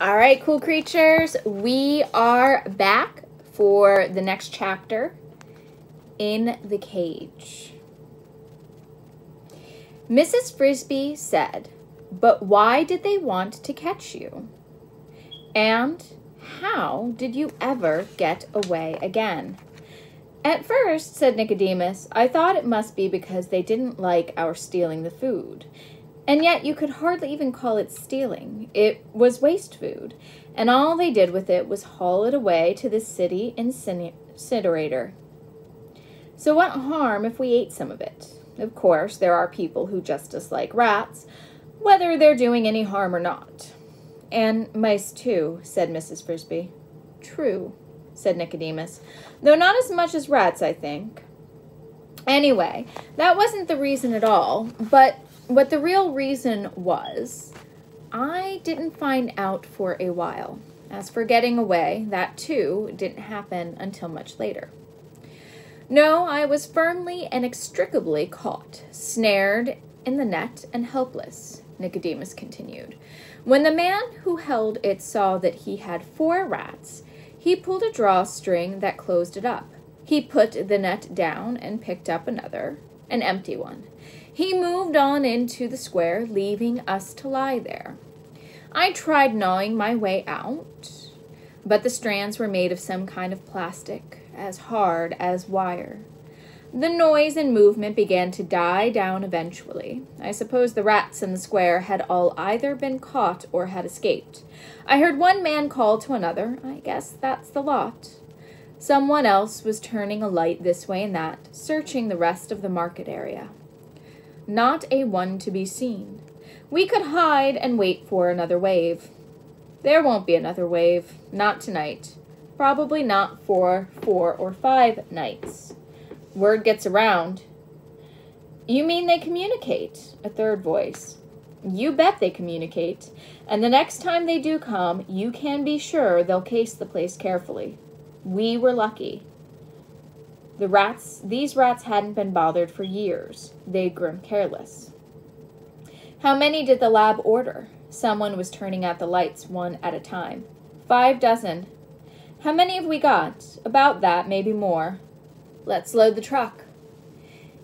All right, cool creatures, we are back for the next chapter, In the Cage. Mrs. Frisby said, "But why did they want to catch you? And how did you ever get away again?" "At first," said Nicodemus, "I thought it must be because they didn't like our stealing the food. And yet you could hardly even call it stealing. It was waste food, and all they did with it was haul it away to the city incinerator. So what harm if we ate some of it? Of course, there are people who just dislike rats, whether they're doing any harm or not." "And mice, too," said Mrs. Frisby. "True," said Nicodemus, "though not as much as rats, I think. Anyway, that wasn't the reason at all, but what the real reason was, I didn't find out for a while. As for getting away, that too didn't happen until much later. No, I was firmly and inextricably caught, snared in the net and helpless," Nicodemus continued. "When the man who held it saw that he had 4 rats, he pulled a drawstring that closed it up. He put the net down and picked up another, an empty one. He moved on into the square, leaving us to lie there. I tried gnawing my way out, but the strands were made of some kind of plastic, as hard as wire. The noise and movement began to die down eventually. I suppose the rats in the square had all either been caught or had escaped. I heard one man call to another. I guess that's the lot. Someone else was turning a light this way and that, searching the rest of the market area. Not a one to be seen. We could hide and wait for another wave. There won't be another wave, not tonight. Probably not for 4 or 5 nights. Word gets around." "You mean they communicate?" a third voice. "You bet they communicate. And the next time they do come, you can be sure they'll case the place carefully. We were lucky. These rats hadn't been bothered for years. They'd grown careless." "How many did the lab order?" Someone was turning out the lights one at a time. 5 dozen. "How many have we got?" "About that, maybe more." "Let's load the truck."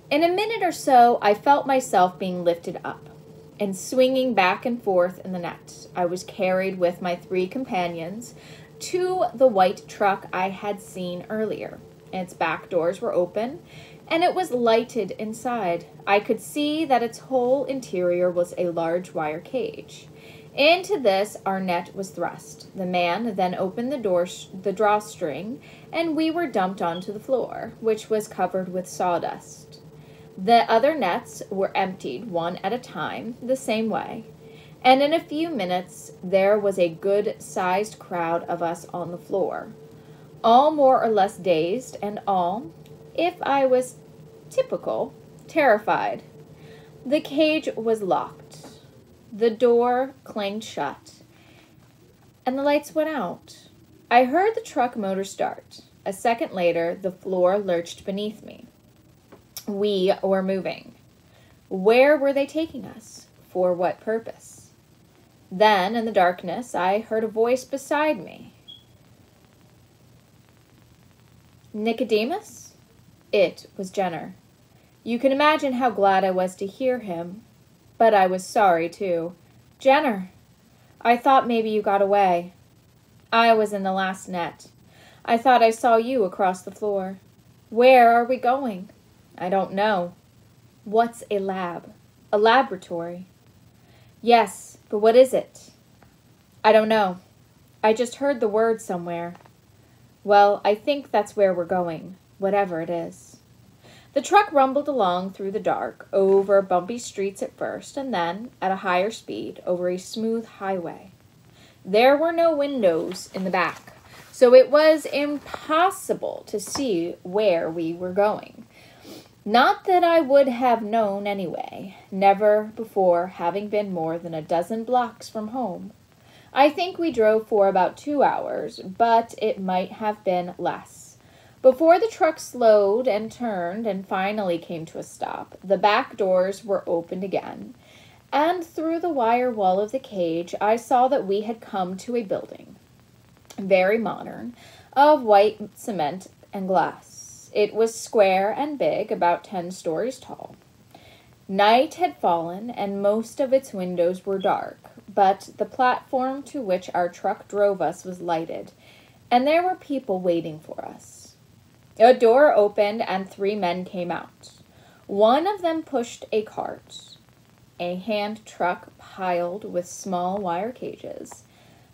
In a minute or so, I felt myself being lifted up and swinging back and forth in the net. I was carried with my 3 companions to the white truck I had seen earlier. Its back doors were open, and it was lighted inside. I could see that its whole interior was a large wire cage. Into this our net was thrust. The man then opened the drawstring, and we were dumped onto the floor, which was covered with sawdust. The other nets were emptied one at a time, the same way, and in a few minutes there was a good-sized crowd of us on the floor, all more or less dazed, and all, if I was typical, terrified. The cage was locked. The door clanged shut, and the lights went out. I heard the truck motor start. A second later, the floor lurched beneath me. We were moving. Where were they taking us? For what purpose? Then, in the darkness, I heard a voice beside me. "Nicodemus?" It was Jenner. You can imagine how glad I was to hear him, but I was sorry, too. "Jenner, I thought maybe you got away." "I was in the last net. I thought I saw you across the floor." "Where are we going?" "I don't know." "What's a lab?" "A laboratory." "Yes, but what is it?" "I don't know. I just heard the word somewhere." "Well, I think that's where we're going, whatever it is." The truck rumbled along through the dark, over bumpy streets at first, and then, at a higher speed, over a smooth highway. There were no windows in the back, so it was impossible to see where we were going. Not that I would have known anyway, never before having been more than a dozen blocks from home. I think we drove for about 2 hours, but it might have been less. Before the truck slowed and turned and finally came to a stop, the back doors were opened again, and through the wire wall of the cage I saw that we had come to a building, very modern, of white cement and glass. It was square and big, about 10 stories tall. Night had fallen, and most of its windows were dark, but the platform to which our truck drove us was lighted, and there were people waiting for us. A door opened, and 3 men came out. One of them pushed a cart, a hand truck piled with small wire cages.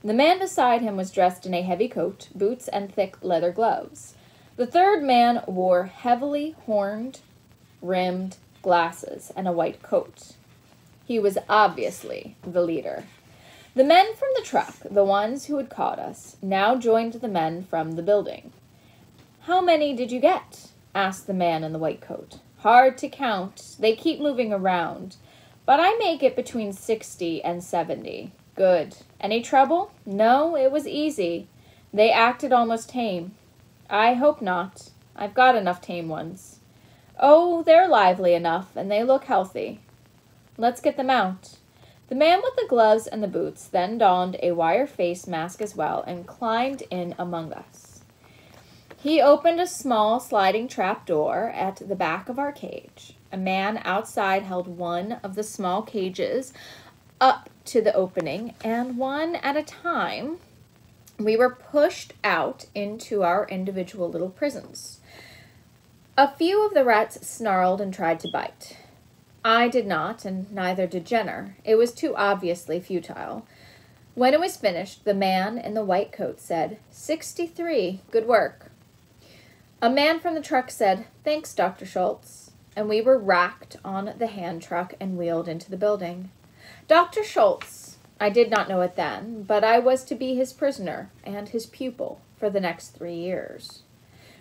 The man beside him was dressed in a heavy coat, boots, and thick leather gloves. The third man wore heavily horned, rimmed glasses and a white coat. He was obviously the leader. The men from the truck, the ones who had caught us, now joined the men from the building. "How many did you get?" asked the man in the white coat. "Hard to count. They keep moving around. But I may get between 60 and 70. "Good. Any trouble?" "No, it was easy. They acted almost tame." "I hope not. I've got enough tame ones." "Oh, they're lively enough, and they look healthy." "Let's get them out." The man with the gloves and the boots then donned a wire face mask as well and climbed in among us. He opened a small sliding trap door at the back of our cage. A man outside held one of the small cages up to the opening, and one at a time we were pushed out into our individual little prisons. A few of the rats snarled and tried to bite. I did not, and neither did Jenner. It was too obviously futile. When it was finished, the man in the white coat said, 63, good work. A man from the truck said, "Thanks, Dr. Schultz," and we were racked on the hand truck and wheeled into the building. Dr. Schultz, I did not know it then, but I was to be his prisoner and his pupil for the next 3 years.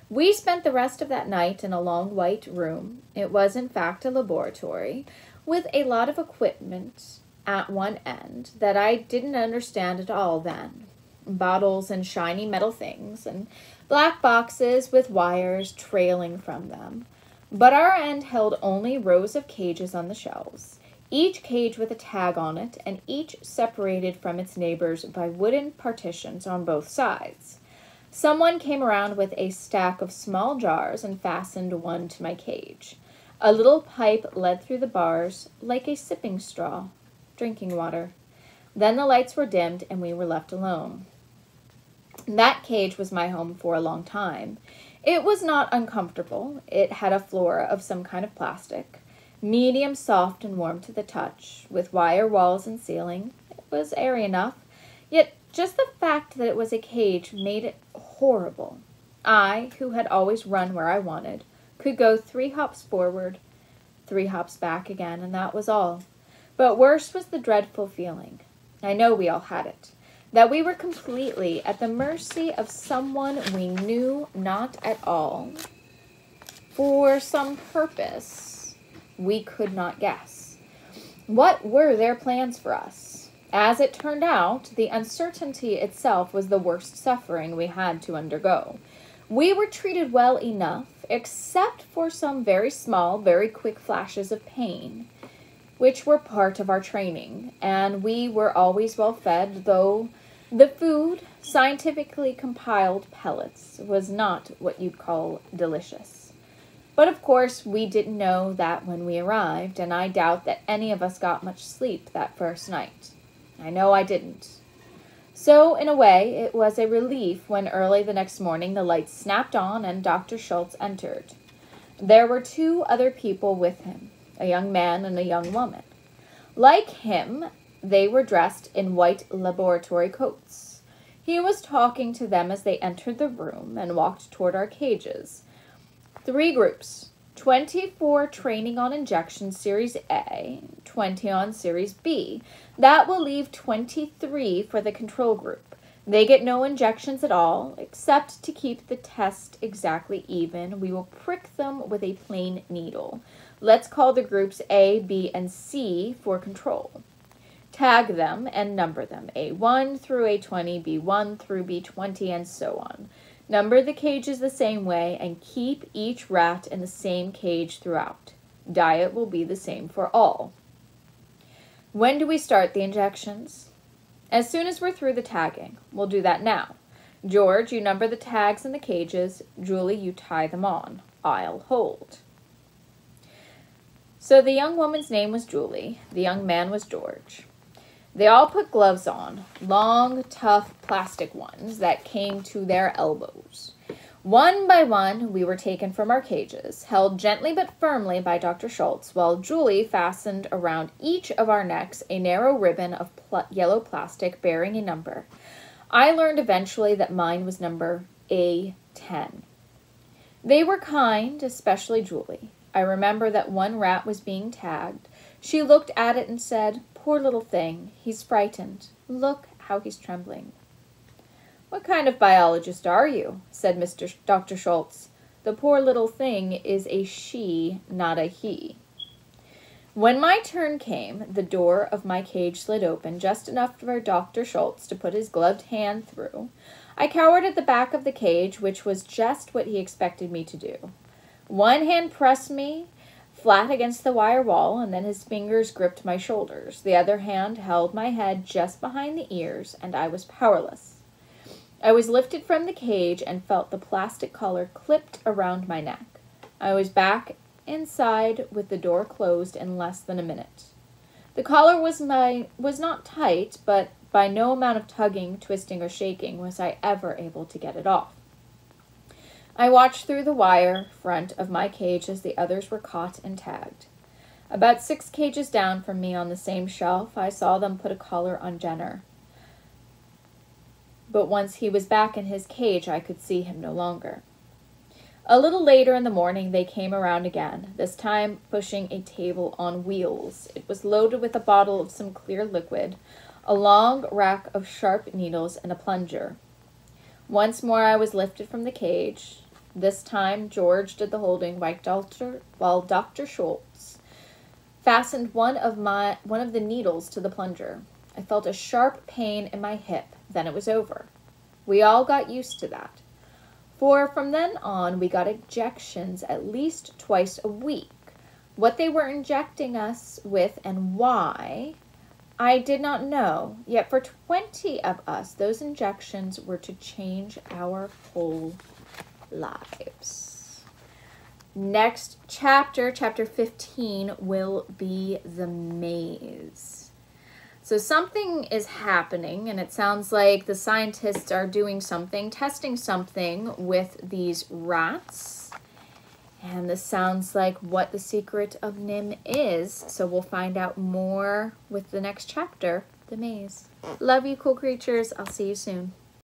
We spent the rest of that night in a long white room. It was, in fact, a laboratory with a lot of equipment at one end that I didn't understand at all then. Bottles and shiny metal things and black boxes with wires trailing from them. But our end held only rows of cages on the shelves, each cage with a tag on it and each separated from its neighbors by wooden partitions on both sides. Someone came around with a stack of small jars and fastened one to my cage. A little pipe led through the bars like a sipping straw, drinking water. Then the lights were dimmed and we were left alone. That cage was my home for a long time. It was not uncomfortable. It had a floor of some kind of plastic, medium soft and warm to the touch, with wire walls and ceiling. It was airy enough, yet just the fact that it was a cage made it horrible. I, who had always run where I wanted, could go 3 hops forward, 3 hops back again, and that was all. But worse was the dreadful feeling, I know we all had it, that we were completely at the mercy of someone we knew not at all, for some purpose we could not guess. What were their plans for us? As it turned out, the uncertainty itself was the worst suffering we had to undergo. We were treated well enough, except for some very small, very quick flashes of pain, which were part of our training, and we were always well fed, though the food, scientifically compiled pellets, was not what you'd call delicious. But of course, we didn't know that when we arrived, and I doubt that any of us got much sleep that first night. I know I didn't. So, in a way, it was a relief when early the next morning the lights snapped on and Dr. Schultz entered. There were 2 other people with him, a young man and a young woman. Like him, they were dressed in white laboratory coats. He was talking to them as they entered the room and walked toward our cages. 3 groups, 24 training on injection Series A, 20 on Series B. That will leave 23 for the control group. They get no injections at all, except to keep the test exactly even. We will prick them with a plain needle. Let's call the groups A, B, and C for control. Tag them and number them, A1 through A20, B1 through B20, and so on. Number the cages the same way and keep each rat in the same cage throughout. Diet will be the same for all. When do we start the injections? As soon as we're through the tagging. We'll do that now. George, you number the tags in the cages. Julie, you tie them on. I'll hold. So the young woman's name was Julie. The young man was George. They all put gloves on, long, tough plastic ones that came to their elbows. One by one, we were taken from our cages, held gently but firmly by Dr. Schultz, while Julie fastened around each of our necks a narrow ribbon of yellow plastic bearing a number. I learned eventually that mine was number A10. They were kind, especially Julie. I remember that one rat was being tagged. She looked at it and said, "Poor little thing, he's frightened. Look how he's trembling." "What kind of biologist are you?" said Dr. Schultz. "The poor little thing is a she, not a he." When my turn came, the door of my cage slid open just enough for Dr. Schultz to put his gloved hand through. I cowered at the back of the cage, which was just what he expected me to do. One hand pressed me flat against the wire wall, and then his fingers gripped my shoulders. The other hand held my head just behind the ears, and I was powerless. I was lifted from the cage and felt the plastic collar clipped around my neck. I was back inside with the door closed in less than a minute. The collar was not tight, but by no amount of tugging, twisting, or shaking was I ever able to get it off. I watched through the wire front of my cage as the others were caught and tagged. About 6 cages down from me on the same shelf, I saw them put a collar on Jenner. But once he was back in his cage, I could see him no longer. A little later in the morning, they came around again, this time pushing a table on wheels. It was loaded with a bottle of some clear liquid, a long rack of sharp needles, and a plunger. Once more I was lifted from the cage. This time George did the holding while Dr. Schultz fastened one of the needles to the plunger. I felt a sharp pain in my hip. Then it was over. We all got used to that. For from then on, we got injections at least twice a week. What they were injecting us with and why, I did not know. Yet for 20 of us, those injections were to change our whole lives. Next chapter, chapter 15, will be the maze. So something is happening, and it sounds like the scientists are doing something, testing something with these rats. And this sounds like what the secret of NHIM is. So we'll find out more with the next chapter, the maze. Love you, cool creatures. I'll see you soon.